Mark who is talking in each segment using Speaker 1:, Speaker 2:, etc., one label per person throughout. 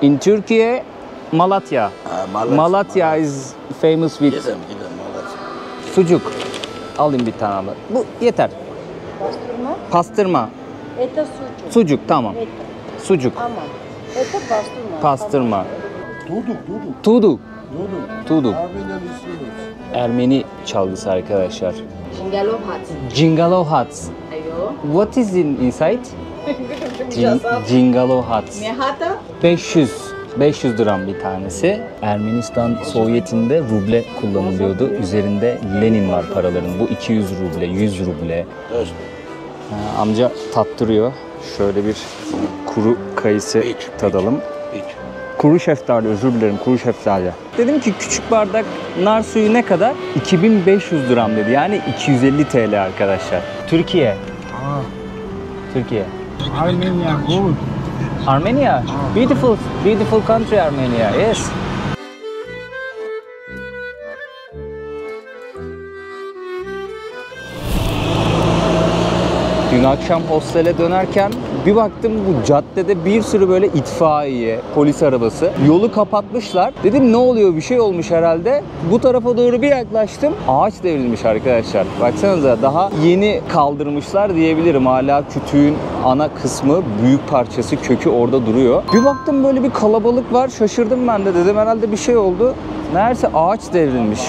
Speaker 1: In Turkey, Malatya.
Speaker 2: Malatya.
Speaker 1: Malatya is famous with
Speaker 2: Gidelim Malatya.
Speaker 1: sucuk. Alayım bir tane alayım. Bu yeter.
Speaker 3: Pastırma.
Speaker 1: Pastırma.
Speaker 3: Это sucuk.
Speaker 1: Sucuk tamam.
Speaker 3: Это.
Speaker 1: Sucuk.
Speaker 3: Ama. Это pastırma.
Speaker 1: Pastırma.
Speaker 4: Tuduk.
Speaker 1: Tudu. Tudu.
Speaker 4: Armenian instruments.
Speaker 1: Ermeni çalgısı arkadaşlar.
Speaker 3: Jingalohat.
Speaker 1: Jingalohats.
Speaker 3: Ayo.
Speaker 1: What is inside? Jingalohats.
Speaker 3: Mehata.
Speaker 1: 500 dirham bir tanesi. Ermenistan Sovyeti'nde ruble kullanılıyordu. Üzerinde Lenin var paraların. Bu 200 ruble, 100 ruble. Amca tattırıyor. Şöyle bir kuru kayısı tadalım. Kuru şeftali, özür dilerim, kuru şeftali. Dedim ki küçük bardak nar suyu ne kadar? 2500 dirham dedi. Yani 250 TL arkadaşlar. Türkiye. Türkiye.
Speaker 4: Armenia good.
Speaker 1: Armenia. Beautiful, beautiful country Armenia. Yes. Dün akşam hostele dönerken bir baktım bu caddede bir sürü böyle itfaiye, polis arabası. Yolu kapatmışlar. Dedim ne oluyor, bir şey olmuş herhalde. Bu tarafa doğru bir yaklaştım. Ağaç devrilmiş arkadaşlar. Baksanıza daha yeni kaldırmışlar diyebilirim. Hala kütüğün ana kısmı, büyük parçası, kökü orada duruyor. Bir baktım böyle bir kalabalık var. Şaşırdım ben de, dedim herhalde bir şey oldu. Meğerse ağaç devrilmiş.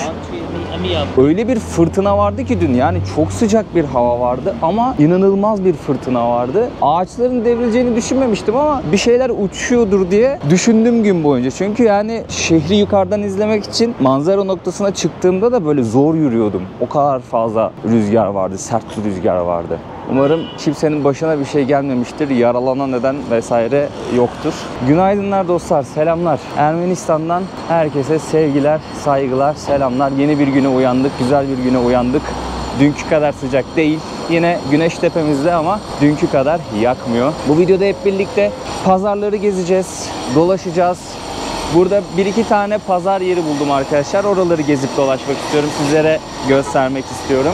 Speaker 1: Öyle bir fırtına vardı ki dün, yani çok sıcak bir hava vardı ama inanılmaz bir fırtına vardı. Ağaçların devrileceğini düşünmemiştim ama bir şeyler uçuyordur diye düşündüm gün boyunca. Çünkü yani şehri yukarıdan izlemek için manzara noktasına çıktığımda da böyle zor yürüyordum. O kadar fazla rüzgar vardı, sert rüzgar vardı. Umarım kimsenin başına bir şey gelmemiştir, yaralanan neden vesaire yoktur. Günaydınlar dostlar, selamlar. Ermenistan'dan herkese sevgiler, saygılar, selamlar. Yeni bir güne uyandık, güzel bir güne uyandık. Dünkü kadar sıcak değil. Yine güneş tepemizde ama dünkü kadar yakmıyor. Bu videoda hep birlikte pazarları gezeceğiz, dolaşacağız. Burada bir iki tane pazar yeri buldum arkadaşlar. Oraları gezip dolaşmak istiyorum, sizlere göstermek istiyorum.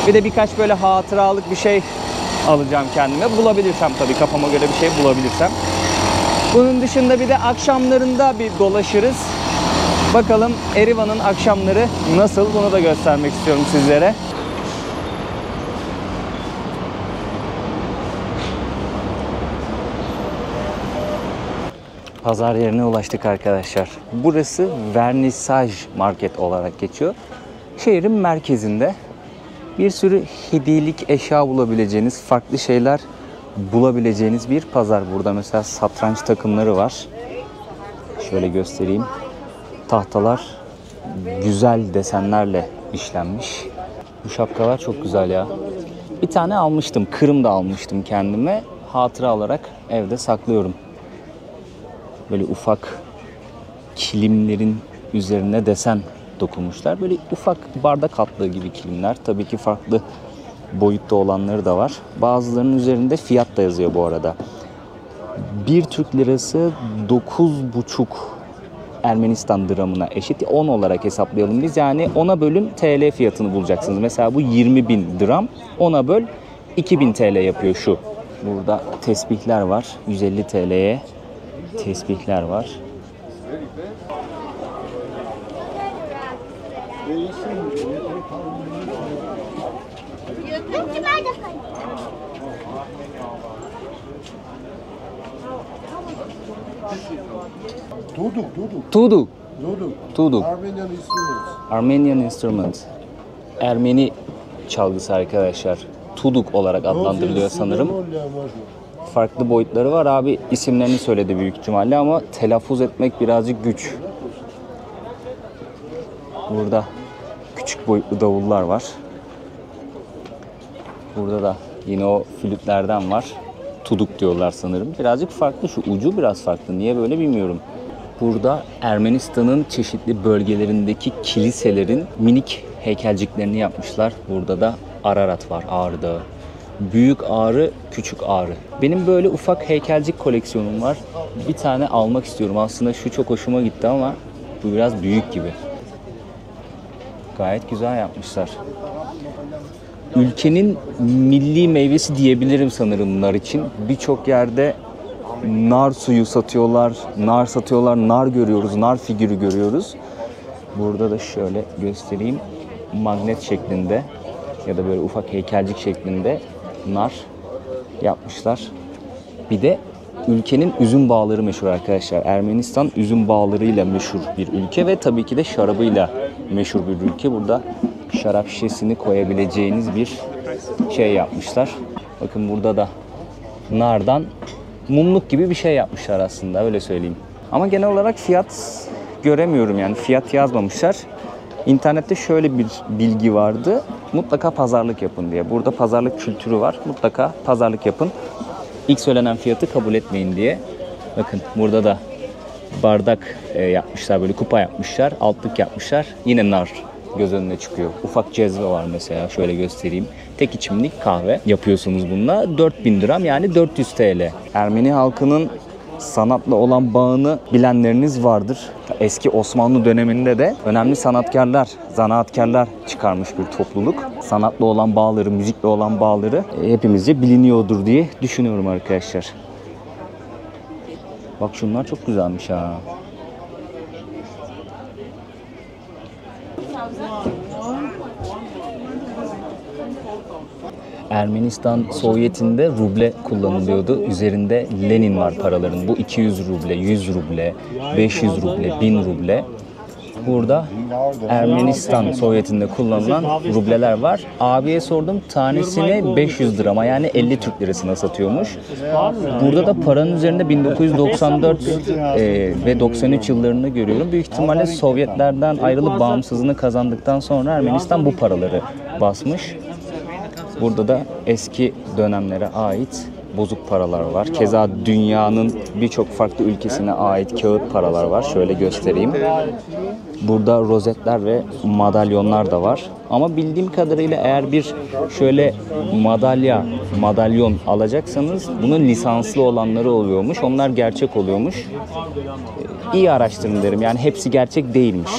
Speaker 1: Bir de birkaç böyle hatıralık bir şey alacağım kendime. Bulabilirsem tabii, kafama göre bir şey bulabilirsem. Bunun dışında bir de akşamlarında bir dolaşırız. Bakalım Erivan'ın akşamları nasıl, bunu da göstermek istiyorum sizlere. Pazar yerine ulaştık arkadaşlar. Burası Vernissaj Market olarak geçiyor. Şehrin merkezinde. Bir sürü hediyelik eşya bulabileceğiniz, farklı şeyler bulabileceğiniz bir pazar. Burada mesela satranç takımları var. Şöyle göstereyim. Tahtalar güzel desenlerle işlenmiş. Bu şapkalar çok güzel ya. Bir tane almıştım. Kırım da almıştım kendime. Hatıra olarak evde saklıyorum. Böyle ufak kilimlerin üzerine desen dokunmuşlar. Böyle ufak bardak altlığı gibi kilimler. Tabii ki farklı boyutta olanları da var. Bazılarının üzerinde fiyat da yazıyor bu arada. Bir Türk lirası 9,5 Ermenistan dramına eşit. 10 olarak hesaplayalım biz. Yani 10'a bölün TL fiyatını bulacaksınız. Mesela bu 20.000 dram. 10'a böl 2.000 TL yapıyor şu. Burada tesbihler var. 150 TL'ye tesbihler var.
Speaker 4: Tuduk.
Speaker 1: Tudu.
Speaker 4: Armenian instruments.
Speaker 1: Armenian instrument. Ermeni çalgısı arkadaşlar. Tuduk olarak adlandırılıyor sanırım. Farklı boyutları var. Abi isimlerini söyledi büyük ihtimalle ama telaffuz etmek birazcık güç. Burada küçük boyutlu davullar var. Burada da yine o flütlerden var. Tuduk diyorlar sanırım. Birazcık farklı, şu ucu biraz farklı. Niye böyle bilmiyorum. Burada Ermenistan'ın çeşitli bölgelerindeki kiliselerin minik heykelciklerini yapmışlar. Burada da Ararat var, Ağrı Dağı. Büyük Ağrı, Küçük Ağrı. Benim böyle ufak heykelcik koleksiyonum var. Bir tane almak istiyorum. Aslında şu çok hoşuma gitti ama bu biraz büyük gibi. Gayet güzel yapmışlar. Ülkenin milli meyvesi diyebilirim sanırım nar için. Birçok yerde nar suyu satıyorlar, nar satıyorlar, nar görüyoruz, nar figürü görüyoruz. Burada da şöyle göstereyim. Magnet şeklinde ya da böyle ufak heykelcik şeklinde nar yapmışlar. Bir de ülkenin üzüm bağları meşhur arkadaşlar. Ermenistan üzüm bağlarıyla meşhur bir ülke ve tabii ki de şarabıyla meşhur bir ülke. Burada şarap şişesini koyabileceğiniz bir şey yapmışlar. Bakın burada da nardan mumluk gibi bir şey yapmışlar aslında, öyle söyleyeyim. Ama genel olarak fiyat göremiyorum, yani fiyat yazmamışlar. İnternette şöyle bir bilgi vardı. Mutlaka pazarlık yapın diye. Burada pazarlık kültürü var. Mutlaka pazarlık yapın. İlk söylenen fiyatı kabul etmeyin diye. Bakın burada da bardak yapmışlar, böyle kupa yapmışlar, altlık yapmışlar. Yine nar göz önüne çıkıyor. Ufak cezve var mesela, şöyle göstereyim. Tek içimlik kahve yapıyorsunuz bununla. 4000 dirham, yani 400 TL. Ermeni halkının sanatla olan bağını bilenleriniz vardır. Eski Osmanlı döneminde de önemli sanatkarlar, zanaatkarlar çıkarmış bir topluluk. Sanatla olan bağları, müzikle olan bağları hepimizce biliniyordur diye düşünüyorum arkadaşlar. Bak şunlar çok güzelmiş ha. Ermenistan Sovyeti'nde ruble kullanılıyordu. Üzerinde Lenin var paraların. Bu 200 ruble, 100 ruble, 500 ruble, 1000 ruble. Burada Ermenistan Sovyeti'nde kullanılan rubleler var. Abiye sordum, tanesini 500 dirhama, yani 50 Türk lirasına satıyormuş. Burada da paranın üzerinde 1994 ve 93 yıllarını görüyorum. Büyük ihtimalle Sovyetlerden ayrılıp bağımsızlığını kazandıktan sonra Ermenistan bu paraları basmış. Burada da eski dönemlere ait bozuk paralar var. Keza dünyanın birçok farklı ülkesine ait kağıt paralar var. Şöyle göstereyim. Burada rozetler ve madalyonlar da var. Ama bildiğim kadarıyla eğer bir şöyle madalyon alacaksanız bunun lisanslı olanları oluyormuş. Onlar gerçek oluyormuş. İyi araştırın derim. Yani hepsi gerçek değilmiş.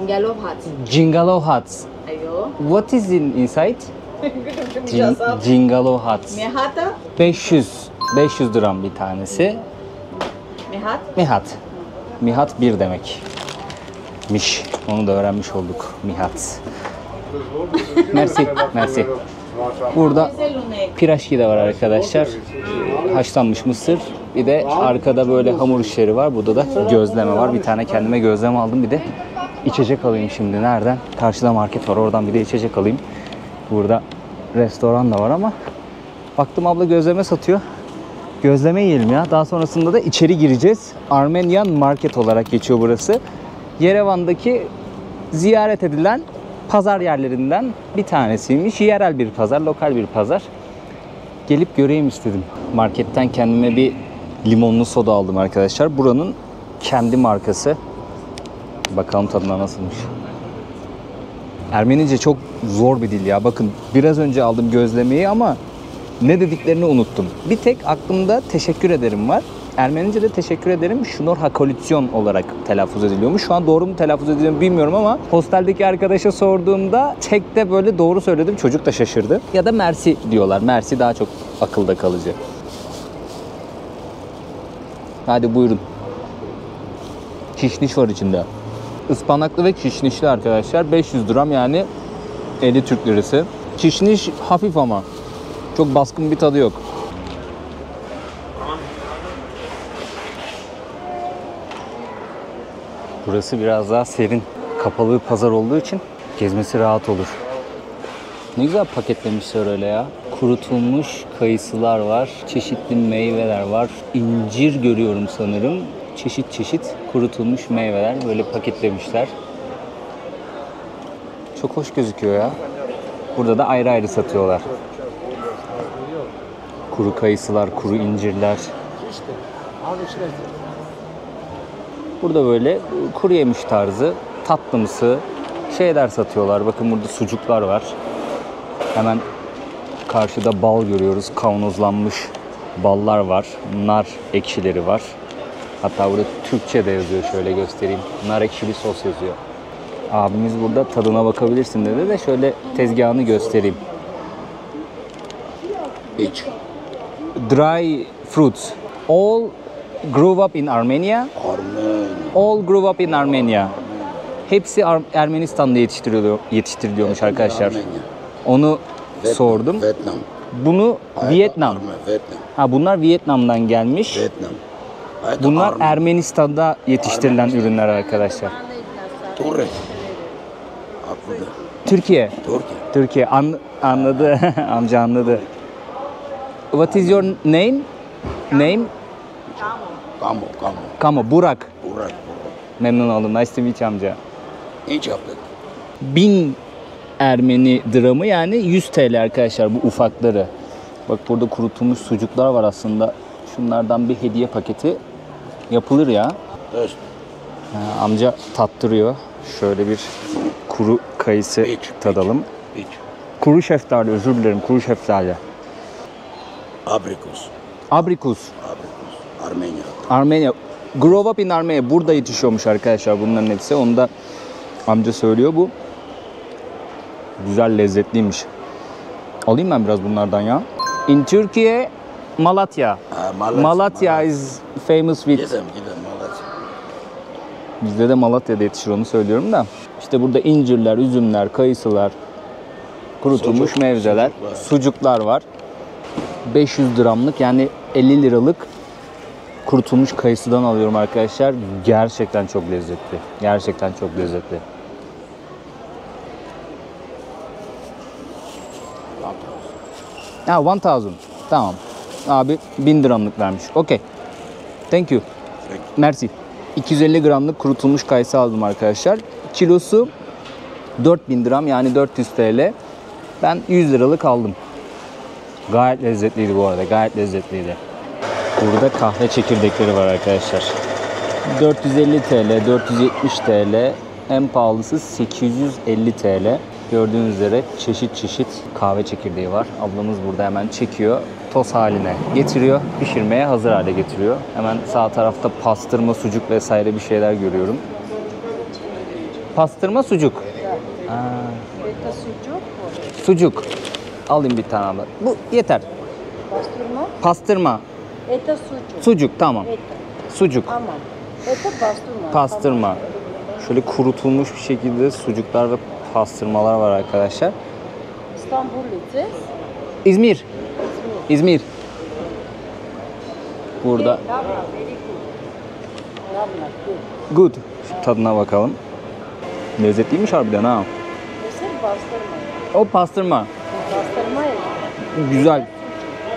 Speaker 3: Jingalov Hut.
Speaker 1: Jingalov Huts.
Speaker 3: Ayo.
Speaker 1: What is inside? Jingalov Huts.
Speaker 3: Mehata?
Speaker 1: 500 dirham bir tanesi.
Speaker 3: Mehat?
Speaker 1: Mihat. Mihat bir demek. Miş. Onu da öğrenmiş olduk. Mihat. Merci. Merci. Burada piraşki de var arkadaşlar. Haşlanmış mısır. Bir de arkada böyle hamur işleri var. Burada da gözleme var. Bir tane kendime gözleme aldım. Bir de içecek alayım şimdi. Nereden? Karşıda market var. Oradan bir de içecek alayım. Burada restoran da var ama baktım abla gözleme satıyor. Gözleme yiyelim ya. Daha sonrasında da içeri gireceğiz. Armenian Market olarak geçiyor burası. Yerevan'daki ziyaret edilen pazar yerlerinden bir tanesiymiş. Yerel bir pazar, lokal bir pazar. Gelip göreyim istedim. Marketten kendime bir limonlu soda aldım arkadaşlar. Buranın kendi markası. Bakalım tadına nasılmış. Ermenice çok zor bir dil ya. Bakın biraz önce aldım gözlemeyi ama ne dediklerini unuttum. Bir tek aklımda teşekkür ederim var. Ermenice'de teşekkür ederim şunor hakolüsyon olarak telaffuz ediliyormuş. Şu an doğru mu telaffuz ediliyor bilmiyorum ama hosteldeki arkadaşa sorduğumda tek de böyle doğru söyledim. Çocuk da şaşırdı. Ya da mersi diyorlar. Mersi daha çok akılda kalıcı. Hadi buyurun. Kişniş var içinde. Ispanaklı ve kişnişli arkadaşlar. 500 gram, yani 50 Türk lirası. Kişniş hafif ama çok baskın bir tadı yok. Burası biraz daha serin. Kapalı bir pazar olduğu için gezmesi rahat olur. Ne güzel paketlemişler öyle ya. Kurutulmuş kayısılar var. Çeşitli meyveler var. İncir görüyorum sanırım. Çeşit çeşit kurutulmuş meyveler böyle paketlemişler. Çok hoş gözüküyor ya. Burada da ayrı ayrı satıyorlar. Kuru kayısılar, kuru incirler. Burada böyle kuru yemiş tarzı, tatlımsı şeyler satıyorlar. Bakın burada sucuklar var. Hemen karşıda bal görüyoruz. Kavanozlanmış ballar var. Nar ekşileri var. Hatta burada Türkçe de yazıyor. Şöyle göstereyim. Nar ekşili sos yazıyor. Abimiz burada tadına bakabilirsin dedi de şöyle tezgahını göstereyim.
Speaker 2: Each.
Speaker 1: Dry fruits. All grew up in Armenia.
Speaker 2: Armen.
Speaker 1: All grew up in Armenia. Hepsi Ermenistan'da yetiştiriliyormuş arkadaşlar.
Speaker 2: Armenia.
Speaker 1: Onu
Speaker 2: Vietnam,
Speaker 1: sordum.
Speaker 2: Vietnam.
Speaker 1: Bunu Vietnam.
Speaker 2: Armen, Vietnam.
Speaker 1: Ha bunlar Vietnam'dan gelmiş.
Speaker 2: Vietnam.
Speaker 1: Bunlar
Speaker 2: Armen.
Speaker 1: Ermenistan'da yetiştirilen ürünler arkadaşlar.
Speaker 2: Turre. Aklıda.
Speaker 1: Türkiye.
Speaker 2: Türkiye.
Speaker 1: Türkiye anladı. Amca anladı. What is your name? Name?
Speaker 2: Kamu.
Speaker 1: Kamo. Burak.
Speaker 2: Burak.
Speaker 1: Memnun oldum. Nice to meet you amca.
Speaker 2: İç yaptık.
Speaker 1: 1000 Ermeni dramı yani 100 TL arkadaşlar bu ufakları. Bak burada kurutulmuş sucuklar var aslında. Şunlardan bir hediye paketi yapılır ya.
Speaker 2: Döst.
Speaker 1: Amca tattırıyor. Şöyle bir kuru kayısı tadalım.
Speaker 2: İç.
Speaker 1: Kuru şeftali, özür dilerim, kuru şeftali.
Speaker 2: Abrikus.
Speaker 1: Abrikus.
Speaker 2: Armenya.
Speaker 1: Armenia. Grow up in Armenia. Burada yetişiyormuş arkadaşlar bunların hepsi. Onu da amca söylüyor bu. Güzel, lezzetliymiş. Alayım ben biraz bunlardan ya. In Türkiye, Malatya. Malatya is famous with...
Speaker 2: Gidelim Malatya.
Speaker 1: Bizde de Malatya'da yetişir onu söylüyorum da. İşte burada incirler, üzümler, kayısılar, kurutulmuş
Speaker 2: Sucuk,
Speaker 1: mevzeler, sucuklar var. 500 gramlık yani 50 liralık kurutulmuş kayısıdan alıyorum arkadaşlar. Gerçekten çok lezzetli. Gerçekten çok lezzetli. Ha 1000. Tamam. Abi 1000 gramlık vermiş. Okey. Thank you. Merci. 250 gramlık kurutulmuş kayısı aldım arkadaşlar. Kilosu 4000 gram yani 400 TL. Ben 100 liralık aldım. Gayet lezzetliydi bu arada. Gayet lezzetliydi. Burada kahve çekirdekleri var arkadaşlar. 450 TL, 470 TL. En pahalısı 850 TL. Gördüğünüz üzere çeşit çeşit kahve çekirdeği var. Ablamız burada hemen çekiyor. Toz haline getiriyor. Pişirmeye hazır hale getiriyor. Hemen sağ tarafta pastırma, sucuk vesaire bir şeyler görüyorum. Pastırma, sucuk.
Speaker 3: Это sucuk.
Speaker 1: Sucuk. Alayım bir tane abla. Bu yeter.
Speaker 3: Pastırma.
Speaker 1: Pastırma.
Speaker 3: Это sucuk.
Speaker 1: Sucuk tamam.
Speaker 3: Это.
Speaker 1: Sucuk.
Speaker 3: Tamam. Это pastırma.
Speaker 1: Pastırma. Şöyle kurutulmuş bir şekilde sucuklar ve pastırmalar var arkadaşlar.
Speaker 3: İstanbul'u.
Speaker 1: İzmir. İzmir. Burada. Good. Şu tadına bakalım. Lezzetliymiş harbiden ha.
Speaker 3: Mesela pastırma.
Speaker 1: O pastırma.
Speaker 3: Pastırma
Speaker 1: Güzel.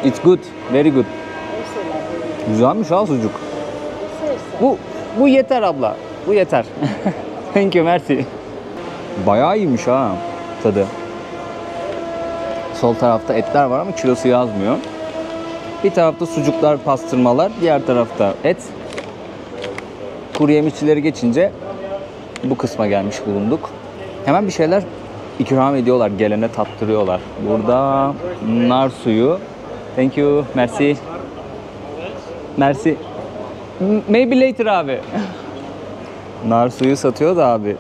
Speaker 1: It's good. Very good.
Speaker 3: mesela.
Speaker 1: Güzelmiş ha sucuk.
Speaker 3: Mesela.
Speaker 1: Bu yeter abla. Bu yeter. Thank you, merci. Bayağı iyiymiş ha tadı. Sol tarafta etler var ama kilosu yazmıyor. Bir tarafta sucuklar, pastırmalar, diğer tarafta et. Kuru yemişçileri geçince bu kısma gelmiş bulunduk. Hemen bir şeyler ikram ediyorlar, gelene tattırıyorlar. Burada nar suyu. Thank you, merci. Merci. Maybe later abi. Nar suyu satıyor da abi.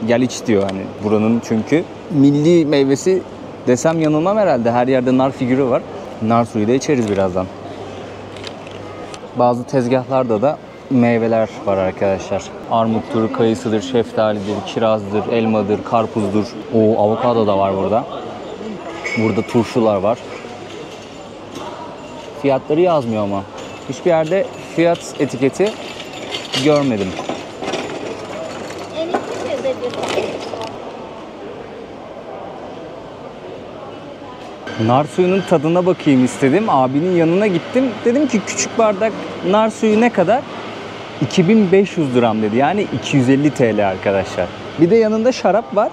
Speaker 1: Gel iç diyor hani buranın çünkü milli meyvesi desem yanılmam herhalde. Her yerde nar figürü var. Nar suyu da içeriz birazdan. Bazı tezgahlarda da meyveler var arkadaşlar. Armuttur, kayısıdır, şeftalidir, kirazdır, elmadır, karpuzdur. O avokado da var burada. Burada turşular var. Fiyatları yazmıyor ama. Hiçbir yerde fiyat etiketi görmedim. Nar suyunun tadına bakayım istedim. Abinin yanına gittim. Dedim ki küçük bardak nar suyu ne kadar? 2500 gram dedi. Yani 250 TL arkadaşlar. Bir de yanında şarap var.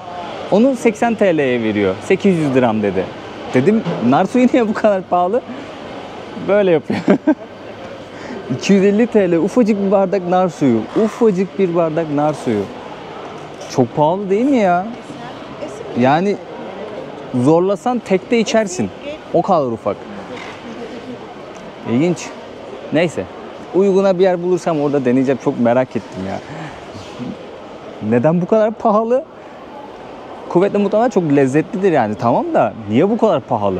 Speaker 1: Onu 80 TL'ye veriyor. 800 dirham dedi. Dedim nar suyu niye bu kadar pahalı? Böyle yapıyor. 250 TL ufacık bir bardak nar suyu. Ufacık bir bardak nar suyu. Çok pahalı değil mi ya? Yani zorlasan tekte içersin. O kadar ufak. İlginç. Neyse. Uyguna bir yer bulursam orada deneyeceğim. Çok merak ettim ya. Neden bu kadar pahalı? Kuvvetle muhtemelen çok lezzetlidir yani. Tamam da niye bu kadar pahalı?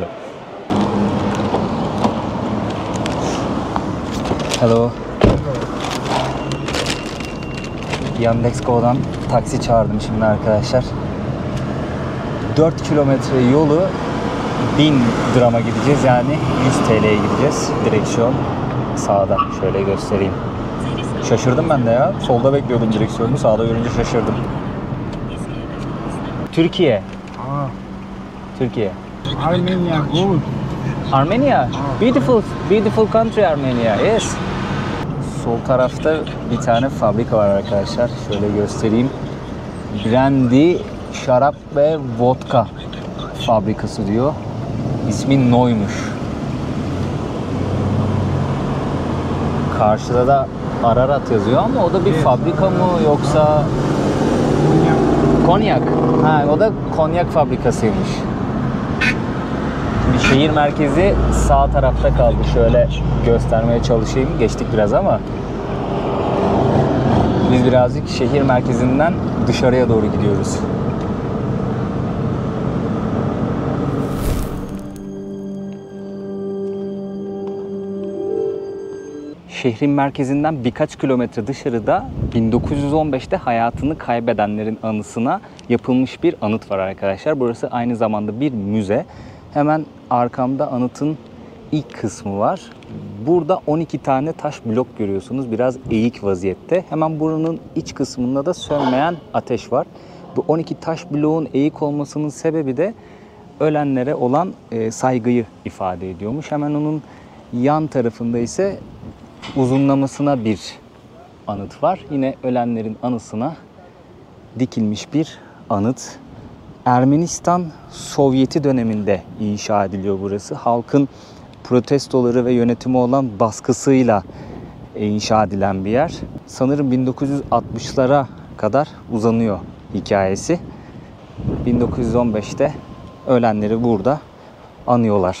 Speaker 1: Hello. Yandex.Go'dan taksi çağırdım şimdi arkadaşlar. 4 kilometre yolu 1000 dirhama gideceğiz, yani 100 TL'ye gideceğiz. Direksiyon sağda, şöyle göstereyim. Şaşırdım ben de ya. Solda bekliyordum direksiyonu, sağda görünce şaşırdım. Türkiye.
Speaker 4: Ah,
Speaker 1: Türkiye.
Speaker 4: Armenia good.
Speaker 1: Armenia. Beautiful, beautiful country Armenia. Yes. Sol tarafta bir tane fabrika var arkadaşlar. Şöyle göstereyim. Brandy, şarap ve vodka fabrikası diyor. İsmi Noy'muş. Karşıda da Ararat yazıyor ama o da bir fabrika mı yoksa konyak? Ha, o da konyak fabrikasıymış. Bir şehir merkezi sağ tarafta kaldı. Şöyle göstermeye çalışayım. Geçtik biraz ama biz birazcık şehir merkezinden dışarıya doğru gidiyoruz. Şehrin merkezinden birkaç kilometre dışarıda 1915'te hayatını kaybedenlerin anısına yapılmış bir anıt var arkadaşlar. Burası aynı zamanda bir müze. Hemen arkamda anıtın ilk kısmı var. Burada 12 tane taş blok görüyorsunuz. Biraz eğik vaziyette. Hemen buranın iç kısmında da sönmeyen ateş var. Bu 12 taş bloğun eğik olmasının sebebi de ölenlere olan saygıyı ifade ediyormuş. Hemen onun yan tarafında ise uzunlamasına bir anıt var. Yine ölenlerin anısına dikilmiş bir anıt. Ermenistan Sovyeti döneminde inşa ediliyor burası. Halkın protestoları ve yönetimi olan baskısıyla inşa edilen bir yer. Sanırım 1960'lara kadar uzanıyor hikayesi. 1915'te ölenleri burada anıyorlar.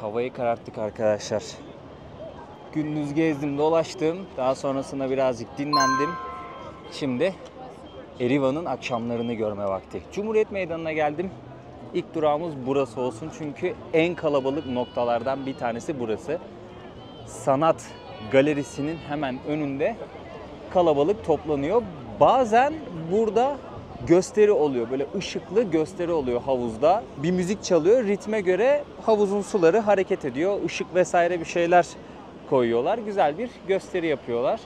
Speaker 1: Havayı kararttık arkadaşlar. Gündüz gezdim, dolaştım. Daha sonrasında birazcık dinlendim. Şimdi Erivan'ın akşamlarını görme vakti. Cumhuriyet Meydanı'na geldim. İlk durağımız burası olsun çünkü en kalabalık noktalardan bir tanesi burası. Sanat galerisinin hemen önünde kalabalık toplanıyor. Bazen burada gösteri oluyor. Böyle ışıklı gösteri oluyor havuzda. Bir müzik çalıyor. Ritme göre havuzun suları hareket ediyor. Işık vesaire bir şeyler koyuyorlar. Güzel bir gösteri yapıyorlar.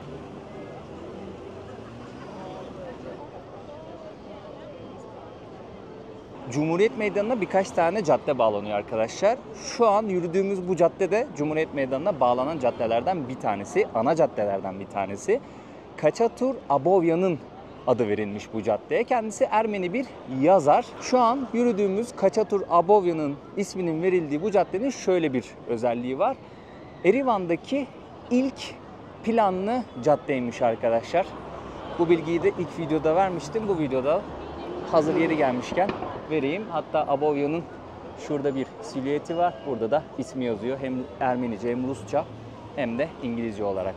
Speaker 1: Cumhuriyet Meydanı'na birkaç tane cadde bağlanıyor arkadaşlar. Şu an yürüdüğümüz bu cadde de Cumhuriyet Meydanı'na bağlanan caddelerden bir tanesi. Ana caddelerden bir tanesi. Kaçatur Abovyan'ın adı verilmiş bu caddeye. Kendisi Ermeni bir yazar. Şu an yürüdüğümüz Kaçatur Abovyan'ın isminin verildiği bu caddenin şöyle bir özelliği var. Erivan'daki ilk planlı caddeymiş arkadaşlar. Bu bilgiyi de ilk videoda vermiştim. Bu videoda hazır yeri gelmişken vereyim. Hatta Abovyan'ın şurada bir silüeti var. Burada da ismi yazıyor. Hem Ermenice hem Rusça hem de İngilizce olarak.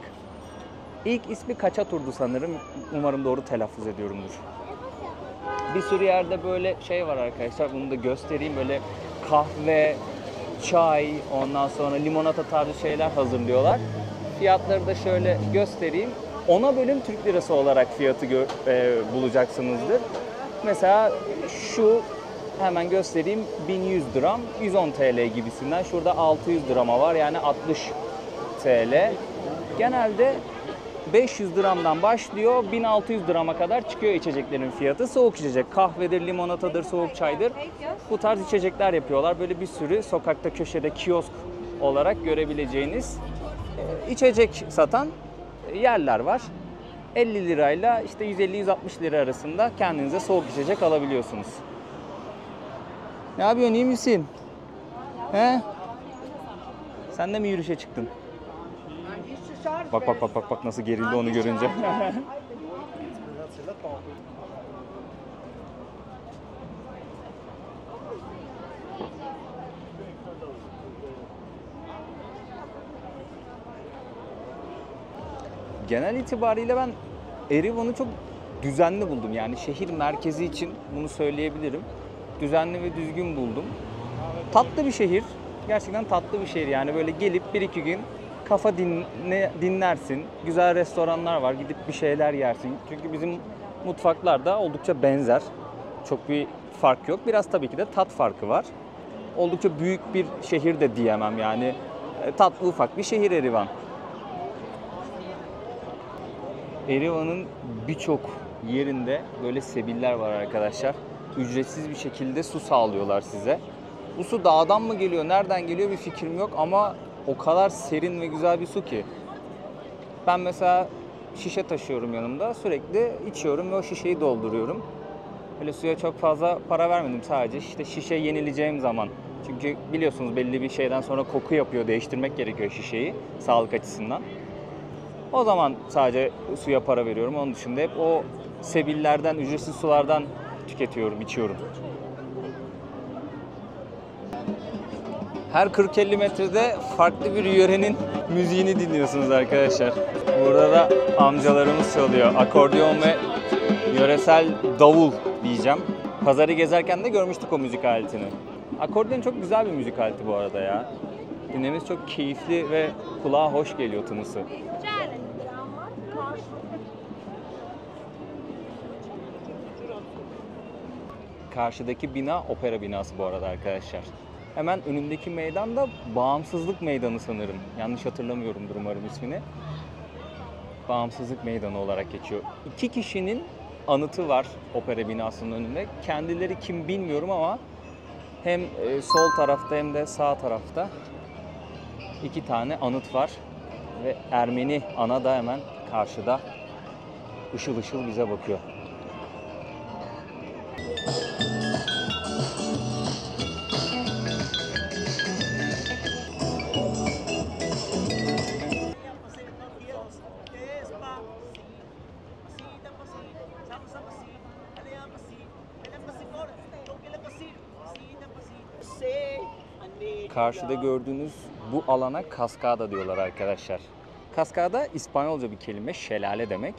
Speaker 1: İlk ismi Kaçatur'du sanırım. Umarım doğru telaffuz ediyorumdur. Bir sürü yerde böyle şey var arkadaşlar. Bunu da göstereyim. Böyle kahve, çay, ondan sonra limonata tarzı şeyler hazırlıyorlar. Fiyatları da şöyle göstereyim. 10'a bölüm Türk lirası olarak fiyatı bulacaksınızdır. Mesela şu hemen göstereyim 1100 dirham 110 TL gibisinden. Şurada 600 dirhama var yani 60 TL. Genelde 500 dramdan başlıyor, 1600 drama kadar çıkıyor içeceklerin fiyatı. Soğuk içecek, kahvedir, limonatadır, soğuk çaydır. Bu tarz içecekler yapıyorlar. Böyle bir sürü sokakta, köşede, kiosk olarak görebileceğiniz içecek satan yerler var. 50 lirayla işte 150-160 lira arasında kendinize soğuk içecek alabiliyorsunuz. Ne yapıyorsun, iyi misin? He? Sen de mi yürüyüşe çıktın? Bak bak bak bak bak nasıl gerildi onu görünce. Genel itibariyle ben Erivan'ı çok düzenli buldum. Yani şehir merkezi için bunu söyleyebilirim. Düzenli ve düzgün buldum. Tatlı bir şehir. Gerçekten tatlı bir şehir. Yani böyle gelip 1-2 gün kafa dinlersin. Güzel restoranlar var. Gidip bir şeyler yersin. Çünkü bizim mutfaklar da oldukça benzer. Çok bir fark yok. Biraz tabii ki de tat farkı var. Oldukça büyük bir şehir de diyemem yani. Tatlı ufak bir şehir Erivan. Erivan'ın birçok yerinde böyle sebiller var arkadaşlar. Ücretsiz bir şekilde su sağlıyorlar size. Bu su dağdan mı geliyor, nereden geliyor bir fikrim yok ama o kadar serin ve güzel bir su ki. Ben mesela şişe taşıyorum yanımda, sürekli içiyorum ve o şişeyi dolduruyorum. Öyle suya çok fazla para vermedim, sadece işte şişe yenileceğim zaman. Çünkü biliyorsunuz belli bir şeyden sonra koku yapıyor, değiştirmek gerekiyor şişeyi sağlık açısından. O zaman sadece suya para veriyorum. Onun dışında hep o sebillerden, ücretsiz sulardan tüketiyorum, içiyorum. Her 40-50 metrede farklı bir yörenin müziğini dinliyorsunuz arkadaşlar. Burada da amcalarımız çalıyor. Akordeon ve yöresel davul diyeceğim. Pazarı gezerken de görmüştük o müzik aletini. Akordeon çok güzel bir müzik aleti bu arada ya. Dinlemesi çok keyifli ve kulağa hoş geliyor tınısı. Karşıdaki bina opera binası bu arada arkadaşlar. Hemen önündeki meydan da Bağımsızlık Meydanı sanırım. Yanlış hatırlamıyorumdur umarım ismini. Bağımsızlık Meydanı olarak geçiyor. 2 kişinin anıtı var opera binasının önünde. Kendileri kim bilmiyorum ama hem sol tarafta hem de sağ tarafta 2 tane anıt var. Ve Ermeni ana da hemen karşıda ışıl ışıl bize bakıyor. Karşıda gördüğünüz bu alana kaskada diyorlar arkadaşlar. Kaskada İspanyolca bir kelime, şelale demek.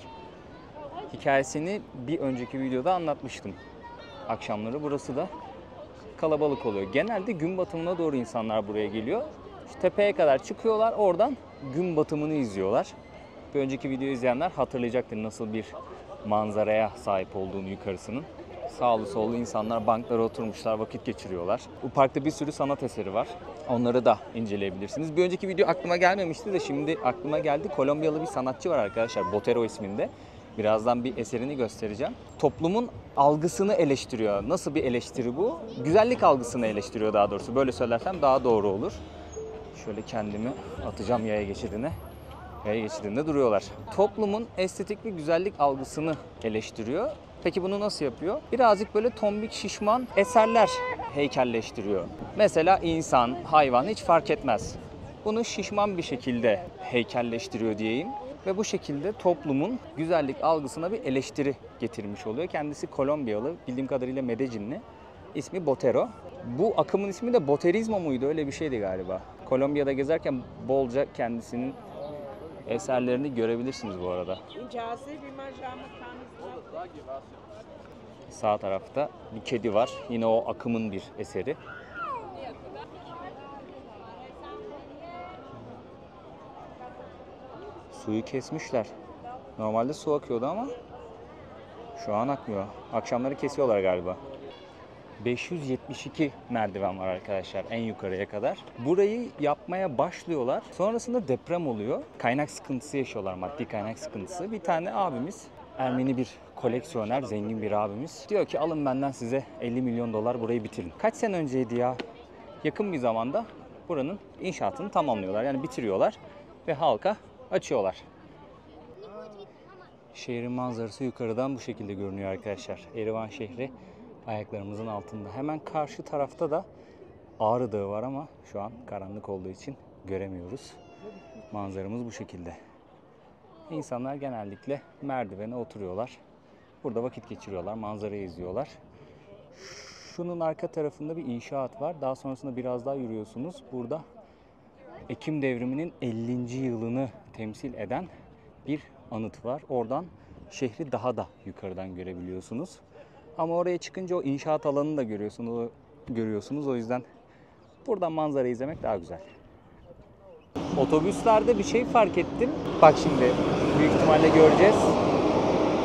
Speaker 1: Hikayesini bir önceki videoda anlatmıştım. Akşamları burası da kalabalık oluyor. Genelde gün batımına doğru insanlar buraya geliyor. İşte tepeye kadar çıkıyorlar, oradan gün batımını izliyorlar. Bir önceki videoyu izleyenler hatırlayacaktır nasıl bir manzaraya sahip olduğunu yukarısının. Sağlı sollu insanlar banklara oturmuşlar, vakit geçiriyorlar. Bu parkta bir sürü sanat eseri var. Onları da inceleyebilirsiniz. Bir önceki video aklıma gelmemişti de şimdi aklıma geldi. Kolombiyalı bir sanatçı var arkadaşlar, Botero isminde. Birazdan bir eserini göstereceğim. Toplumun algısını eleştiriyor. Nasıl bir eleştiri bu? Güzellik algısını eleştiriyor daha doğrusu. Böyle söylersem daha doğru olur. Şöyle kendimi atacağım yaya geçidine. Yaya geçidinde duruyorlar. Toplumun estetik ve güzellik algısını eleştiriyor. Peki bunu nasıl yapıyor? Birazcık böyle tombik, şişman eserler heykelleştiriyor. Mesela insan, hayvan hiç fark etmez. Bunu şişman bir şekilde heykelleştiriyor diyeyim. Ve bu şekilde toplumun güzellik algısına bir eleştiri getirmiş oluyor. Kendisi Kolombiyalı, bildiğim kadarıyla Medellinli. İsmi Botero. Bu akımın ismi de Boterismo muydu? Öyle bir şeydi galiba. Kolombiya'da gezerken bolca kendisinin eserlerini görebilirsiniz bu arada. Sağ tarafta bir kedi var. Yine o akımın bir eseri. Suyu kesmişler. Normalde su akıyordu ama şu an akmıyor. Akşamları kesiyorlar galiba. 572 merdiven var arkadaşlar en yukarıya kadar. Burayı yapmaya başlıyorlar. Sonrasında deprem oluyor. Kaynak sıkıntısı yaşıyorlar, maddi kaynak sıkıntısı. Bir tane abimiz, Ermeni bir koleksiyoner, zengin bir abimiz diyor ki alın benden size 50 milyon dolar burayı bitirin. Kaç sene önceydi ya? Yakın bir zamanda buranın inşaatını tamamlıyorlar. Yani bitiriyorlar ve halka açıyorlar. Şehrin manzarası yukarıdan bu şekilde görünüyor arkadaşlar. Erivan şehri ayaklarımızın altında. Hemen karşı tarafta da Ağrı Dağı var ama şu an karanlık olduğu için göremiyoruz. Manzaramız bu şekilde. İnsanlar genellikle merdivene oturuyorlar. Burada vakit geçiriyorlar, manzarayı izliyorlar. Şunun arka tarafında bir inşaat var. Daha sonrasında biraz daha yürüyorsunuz. Burada Ekim Devrimi'nin 50. yılını temsil eden bir anıt var. Oradan şehri daha da yukarıdan görebiliyorsunuz. Ama oraya çıkınca o inşaat alanını da görüyorsunuz. O yüzden buradan manzarayı izlemek daha güzel. Otobüslerde bir şey fark ettim. Bak şimdi büyük ihtimalle göreceğiz.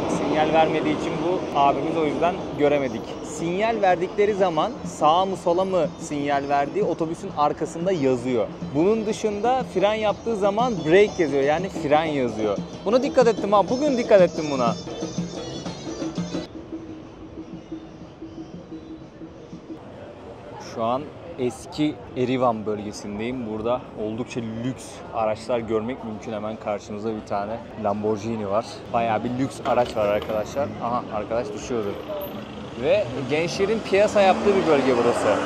Speaker 1: Sinyal vermediği için bu abimiz, o yüzden göremedik. Sinyal verdikleri zaman sağa mı sola mı sinyal verdiği otobüsün arkasında yazıyor. Bunun dışında fren yaptığı zaman brake yazıyor, yani fren yazıyor. Buna dikkat ettim ha, bugün dikkat ettim buna. Şu an eski Erivan bölgesindeyim. Burada oldukça lüks araçlar görmek mümkün. Hemen karşımızda bir tane Lamborghini var. Bayağı bir lüks araç var arkadaşlar. Aha, arkadaş düşüyordu. Ve gençlerin piyasa yaptığı bir bölge burası.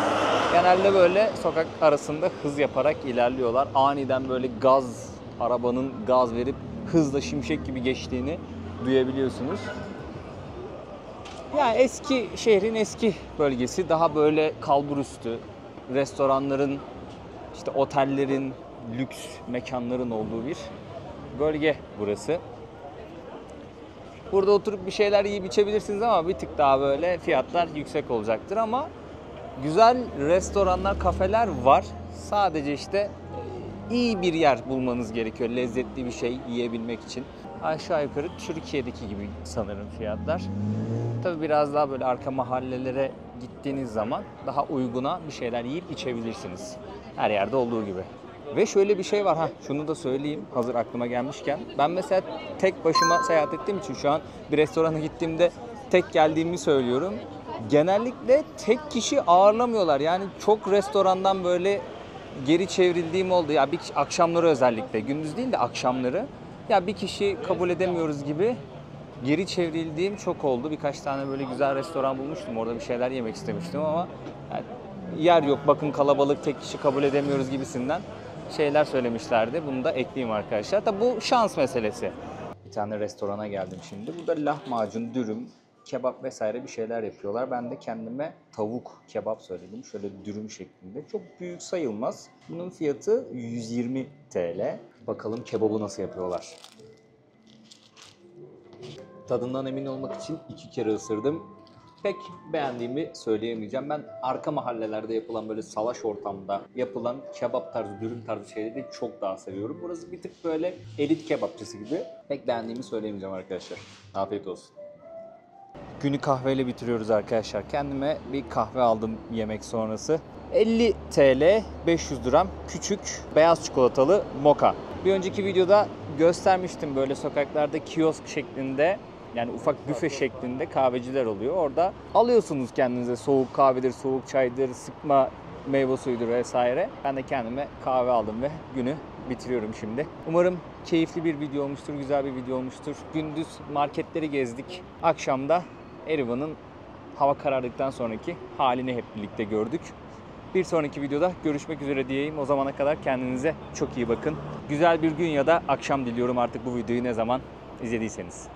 Speaker 1: Genelde böyle sokak arasında hız yaparak ilerliyorlar. Aniden böyle arabanın gaz verip hızla şimşek gibi geçtiğini duyabiliyorsunuz. Yani şehrin eski bölgesi, daha böyle kalburüstü, restoranların, işte otellerin, lüks mekanların olduğu bir bölge burası. Burada oturup bir şeyler yiyip içebilirsiniz ama bir tık daha böyle fiyatlar yüksek olacaktır ama güzel restoranlar, kafeler var. Sadece işte iyi bir yer bulmanız gerekiyor lezzetli bir şey yiyebilmek için. Aşağı yukarı Türkiye'deki gibi sanırım fiyatlar. Tabii biraz daha böyle arka mahallelere gittiğiniz zaman daha uyguna bir şeyler yiyip içebilirsiniz. Her yerde olduğu gibi. Ve şöyle bir şey var, şunu da söyleyeyim hazır aklıma gelmişken. Ben mesela tek başıma seyahat ettiğim için şu an bir restorana gittiğimde tek geldiğimi söylüyorum. Genellikle tek kişi ağırlamıyorlar. Yani çok restorandan böyle geri çevrildiğim oldu. Ya akşamları özellikle, gündüz değil de akşamları. Ya bir kişi kabul edemiyoruz gibi geri çevrildiğim çok oldu. Birkaç tane böyle güzel restoran bulmuştum. Orada bir şeyler yemek istemiştim ama yani yer yok, bakın kalabalık, tek kişi kabul edemiyoruz gibisinden şeyler söylemişlerdi. Bunu da ekleyeyim arkadaşlar. Tabi bu şans meselesi. Bir tane restorana geldim şimdi. Burada lahmacun, dürüm, kebap vesaire bir şeyler yapıyorlar. Ben de kendime tavuk kebap söyledim. Şöyle dürüm şeklinde. Çok büyük sayılmaz. Bunun fiyatı 120 TL. Bakalım kebabı nasıl yapıyorlar. Tadından emin olmak için 2 kere ısırdım. Pek beğendiğimi söyleyemeyeceğim. Ben arka mahallelerde yapılan böyle salaş ortamda yapılan kebap tarzı, dürüm tarzı şeyleri çok daha seviyorum. Burası bir tık böyle elit kebapçısı gibi. Pek beğendiğimi söyleyemeyeceğim arkadaşlar. Afiyet olsun. Günü kahveyle bitiriyoruz arkadaşlar. Kendime bir kahve aldım yemek sonrası. 50 TL 500 gram küçük beyaz çikolatalı moka. Bir önceki videoda göstermiştim, böyle sokaklarda kiosk şeklinde, yani ufak büfe şeklinde kahveciler oluyor. Orada alıyorsunuz kendinize soğuk kahvedir, soğuk çaydır, sıkma meyve suyudur vesaire. Ben de kendime kahve aldım ve günü bitiriyorum şimdi. Umarım keyifli bir video olmuştur, güzel bir video olmuştur. Gündüz marketleri gezdik. Akşam da Erivan'ın hava karardıktan sonraki halini hep birlikte gördük. Bir sonraki videoda görüşmek üzere diyeyim. O zamana kadar kendinize çok iyi bakın. Güzel bir gün ya da akşam diliyorum artık bu videoyu ne zaman izlediyseniz.